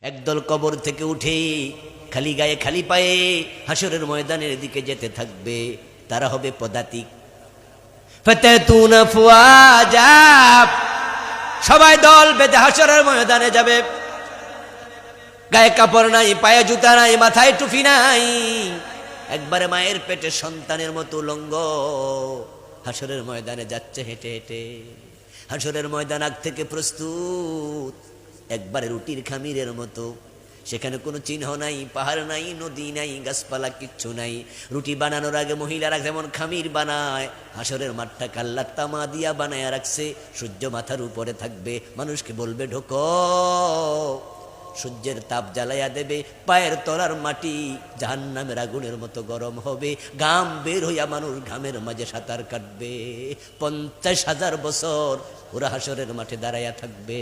একদল কবর থেকে উঠে খালি গায়ে খালি পায়ে হাসরের ময়দানের দিকে যেতে থাকবে, তারা হবে পদাতিক। ফাতাতুনা ফুয়াজা, সবাই দল বেঁধে হাসরের ময়দানে যাবে। গায়ে কাপড় নাই, পায়ে জুতা নাই, মাথায় টুপি নাই, একবারে মায়ের পেটে সন্তানের মতো উলঙ্গ হাসরের ময়দানে যাচ্ছে হেঁটে হেঁটে। হাসরের ময়দান আগ থেকে প্রস্তুত, একবারে রুটির খামিরের মতো। সেখানে কোনো চিহ্ন নাই, পাহাড় নাই, নদী নাই, গাছপালা কিচ্ছু নাই। রুটি বানানোর আগে মহিলারা যেমন খামির বানায়, হাসরের মাঠটা কাল্লার তামা দিয়া বানায় রাখছে। সূর্য মাথার উপরে থাকবে, মানুষকে বলবে ঢোকো। সূর্যের তাপ জ্বালাইয়া দেবে, পায়ের তলার মাটি জাহান্নামের আগুনের মতো গরম হবে। ঘাম বের হইয়া মানুষ ঘামের মাঝে সাঁতার কাটবে। 50,000 বছর ওরা হাসরের মাঠে দাঁড়াইয়া থাকবে।